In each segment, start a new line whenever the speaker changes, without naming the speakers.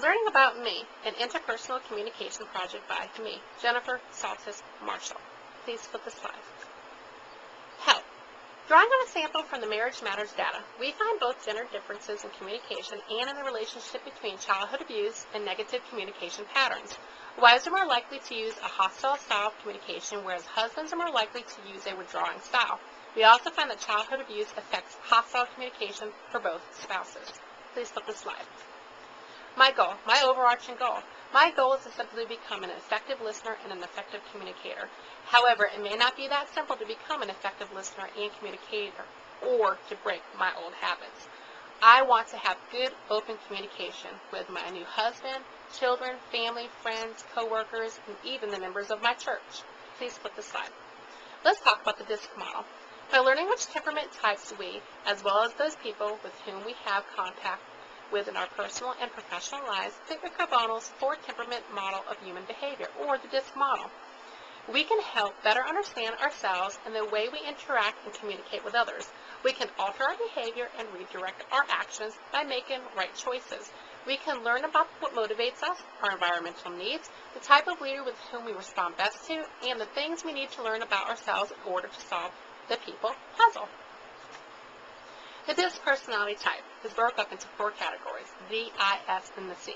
Learning About Me, an Interpersonal Communication Project by me, Jennifer Saltus Marshall. Please flip the slide. Help. Drawing on a sample from the Marriage Matters data, we find both gender differences in communication and in the relationship between childhood abuse and negative communication patterns. Wives are more likely to use a hostile style of communication, whereas husbands are more likely to use a withdrawing style. We also find that childhood abuse affects hostile communication for both spouses. Please flip the slide. My goal, my overarching goal. My goal is to simply become an effective listener and an effective communicator. However, it may not be that simple to become an effective listener and communicator or to break my old habits. I want to have good, open communication with my new husband, children, family, friends, co-workers, and even the members of my church. Please flip the slide. Let's talk about the DISC model. By learning which temperament types we, as well as those people with whom we have contact with in our personal and professional lives, fit Bono's 4-temperament model of human behavior, or the DISC model. We can help better understand ourselves and the way we interact and communicate with others. We can alter our behavior and redirect our actions by making right choices. We can learn about what motivates us, our environmental needs, the type of leader with whom we respond best to, and the things we need to learn about ourselves in order to solve the people puzzle. The DISC personality type is broken up into 4 categories: D, I, S, and the C.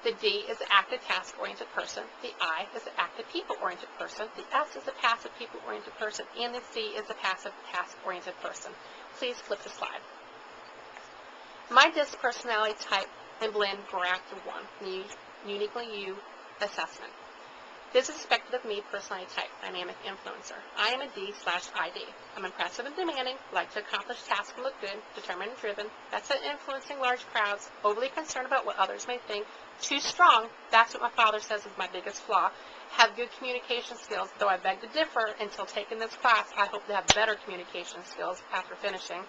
The D is the active task-oriented person. The I is the active people-oriented person. The S is the passive people-oriented person. And the C is the passive task-oriented person. Please flip the slide. My DISC personality type and blend graph 1, the Uniquely You assessment. This is expected of me, personality type, dynamic influencer. I am a D/ID. I'm impressive and demanding, like to accomplish tasks and look good, determined and driven. That's at influencing large crowds, overly concerned about what others may think. Too strong, that's what my father says is my biggest flaw. Have good communication skills, though I beg to differ. Until taking this class, I hope to have better communication skills after finishing.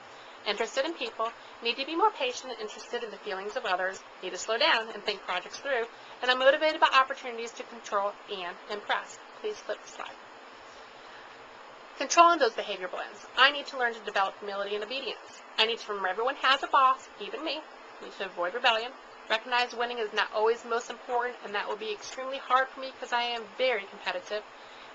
Interested in people, need to be more patient and interested in the feelings of others, need to slow down and think projects through, and I'm motivated by opportunities to control and impress. Please flip the slide. Controlling those behavior blends. I need to learn to develop humility and obedience. I need to remember everyone has a boss, even me. I need to avoid rebellion. Recognize winning is not always the most important, and that will be extremely hard for me because I am very competitive.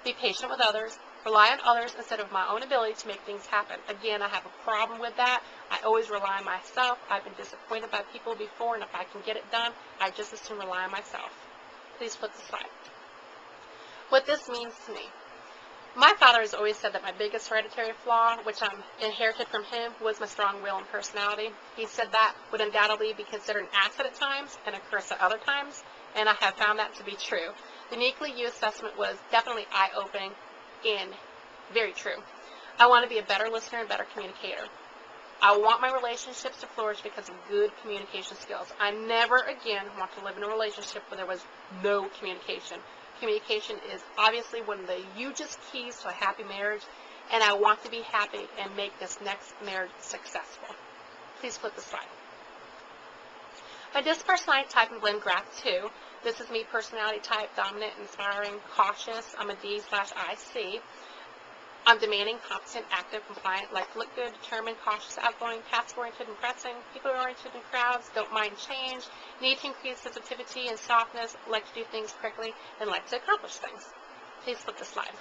Be patient with others. Rely on others instead of my own ability to make things happen. Again, I have a problem with that. I always rely on myself. I've been disappointed by people before, and if I can get it done, I just as soon rely on myself. Please flip the slide. What this means to me. My father has always said that my biggest hereditary flaw, which I'm inherited from him, was my strong will and personality. He said that would undoubtedly be considered an asset at times and a curse at other times, and I have found that to be true. The Uniquely You assessment was definitely eye-opening and very true. I want to be a better listener and better communicator. I want my relationships to flourish because of good communication skills. I never again want to live in a relationship where there was no communication. Communication is obviously one of the hugest keys to a happy marriage, and I want to be happy and make this next marriage successful. Please flip the slide. My DISC personality type and blend graph 2. This is me, personality type, dominant, inspiring, cautious. I'm a D/IC. I'm demanding, competent, active, compliant, like to look good, determined, cautious, outgoing, task-oriented, impressing, people-oriented in crowds, don't mind change, need to increase sensitivity and softness, like to do things quickly, and like to accomplish things. Please flip the slide.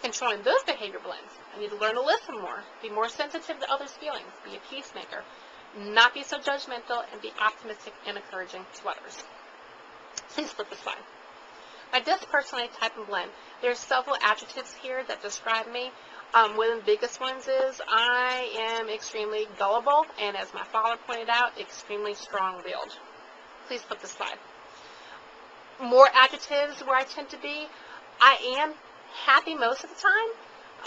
Controlling those behavior blends. I need to learn to listen more, be more sensitive to others' feelings, be a peacemaker, not be so judgmental, and be optimistic and encouraging to others. Please flip the slide. My DISC personality type and blend. There's several adjectives here that describe me. One of the biggest ones is I am extremely gullible, and as my father pointed out, extremely strong-willed. Please flip the slide. More adjectives where I tend to be. I am happy most of the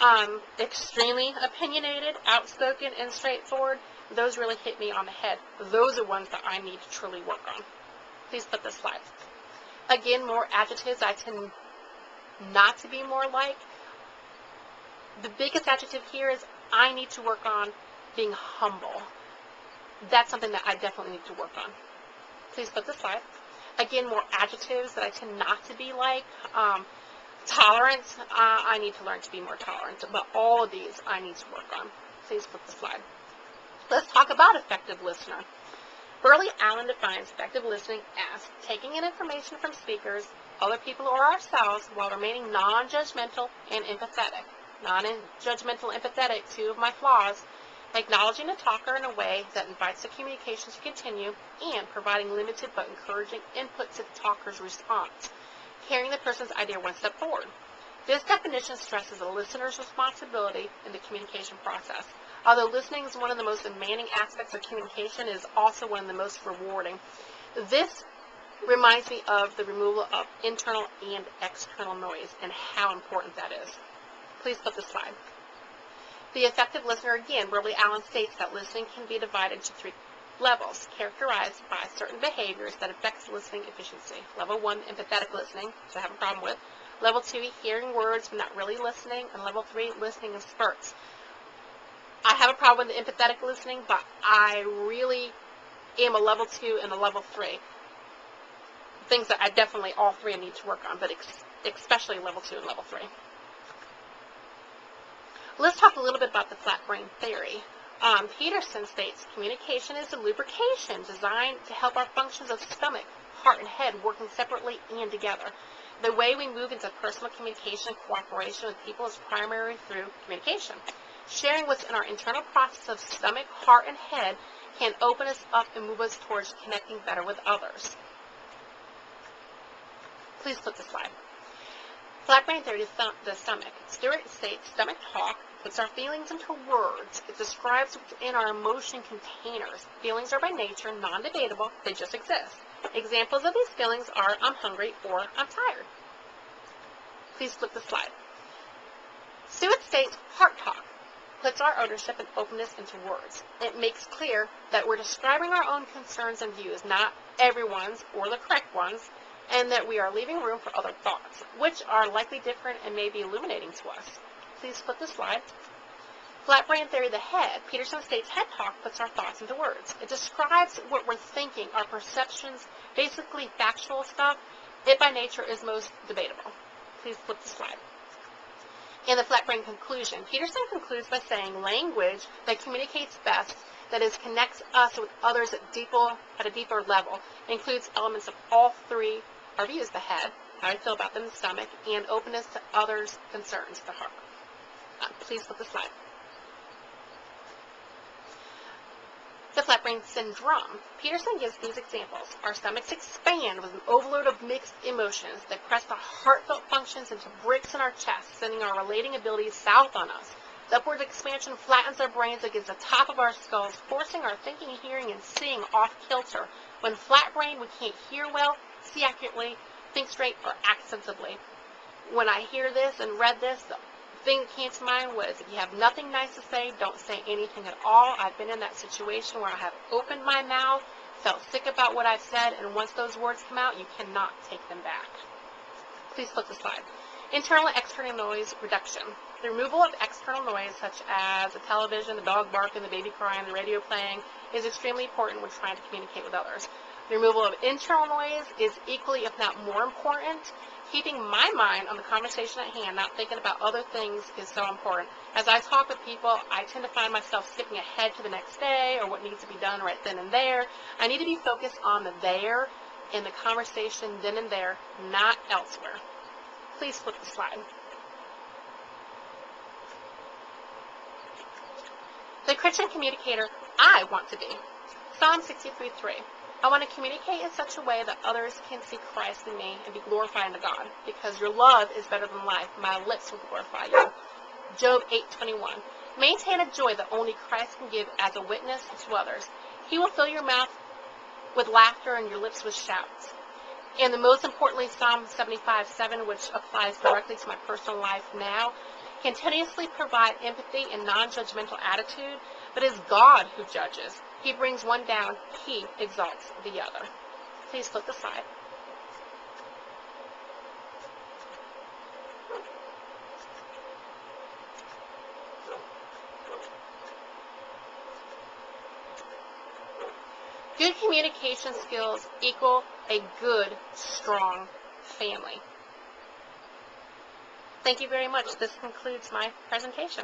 time. Extremely opinionated, outspoken, and straightforward. Those really hit me on the head. Those are ones that I need to truly work on. Please flip the slide. Again, more adjectives I tend not to be more like. The biggest adjective here is I need to work on being humble. That's something that I definitely need to work on. Please flip the slide. Again, more adjectives that I tend not to be like. Tolerance, I need to learn to be more tolerant. But all of these I need to work on. Please flip the slide. Let's talk about effective listener. Burley Allen defines effective listening as taking in information from speakers, other people, or ourselves while remaining non-judgmental and empathetic. Non-judgmental, empathetic, two of my flaws. Acknowledging the talker in a way that invites the communication to continue, and providing limited but encouraging input to the talker's response. Carrying the person's idea one step forward. This definition stresses the listener's responsibility in the communication process. Although listening is one of the most demanding aspects of communication, it is also one of the most rewarding. This reminds me of the removal of internal and external noise and how important that is. Please flip the slide. The effective listener, again, Burley Allen states that listening can be divided into 3 levels, characterized by certain behaviors that affects listening efficiency. Level 1, empathetic listening, which I have a problem with. Level 2, hearing words but not really listening. And level 3, listening in spurts. I have a problem with the empathetic listening, but I really am a level 2 and a level 3. Things that I definitely, all 3 need to work on, but especially level 2 and level 3. Let's talk a little bit about the flat brain theory. Peterson states, communication is a lubrication designed to help our functions of stomach, heart, and head working separately and together. The way we move into personal communication and cooperation with people is primarily through communication. Sharing what's in our internal process of stomach, heart, and head can open us up and move us towards connecting better with others. Please flip the slide. Flat brain theory, the stomach. Stewart states, stomach talk puts our feelings into words. It describes what's in our emotion containers. Feelings are by nature non-debatable. They just exist. Examples of these feelings are, I'm hungry or I'm tired. Please flip the slide. Stewart states, heart talk puts our ownership and openness into words. It makes clear that we're describing our own concerns and views, not everyone's or the correct ones, and that we are leaving room for other thoughts, which are likely different and may be illuminating to us. Please flip the slide. Flat brain theory, the head. Peterson states head talk puts our thoughts into words. It describes what we're thinking, our perceptions, basically factual stuff. It by nature is most debatable. Please flip the slide. In the flat brain conclusion, Peterson concludes by saying language that communicates best, that is, connects us with others at a deeper level, includes elements of all 3 our views, the head, how I feel about them, the stomach, and openness to others' concerns, the heart. Please flip the slide. The flat brain syndrome. Peterson gives these examples. Our stomachs expand with an overload of mixed emotions that press the heartfelt functions into bricks in our chest, sending our relating abilities south on us. The upward expansion flattens our brains against the top of our skulls, forcing our thinking, hearing, and seeing off kilter. When flat brain, we can't hear well, see accurately, think straight, or act sensibly. When I hear this and read this, the thing that came to mind was, if you have nothing nice to say, don't say anything at all. I've been in that situation where I have opened my mouth, felt sick about what I've said, and once those words come out, you cannot take them back. Please flip the slide. Internal and external noise reduction. The removal of external noise, such as the television, the dog barking, the baby crying, the radio playing, is extremely important when trying to communicate with others. The removal of internal noise is equally, if not more important. Keeping my mind on the conversation at hand, not thinking about other things, is so important. As I talk with people, I tend to find myself skipping ahead to the next day or what needs to be done right then and there. I need to be focused on the there in the conversation then and there, not elsewhere. Please flip the slide. The Christian communicator I want to be. Psalm 63:3. I want to communicate in such a way that others can see Christ in me and be glorified to God, because your love is better than life. My lips will glorify you. Job 8:21. Maintain a joy that only Christ can give as a witness to others. He will fill your mouth with laughter and your lips with shouts. And the most importantly, Psalm 75:7, which applies directly to my personal life now, continuously provide empathy and non-judgmental attitude, but it is God who judges. He brings one down, he exalts the other. Please flip the slide. Good communication skills equal a good, strong family. Thank you very much. This concludes my presentation.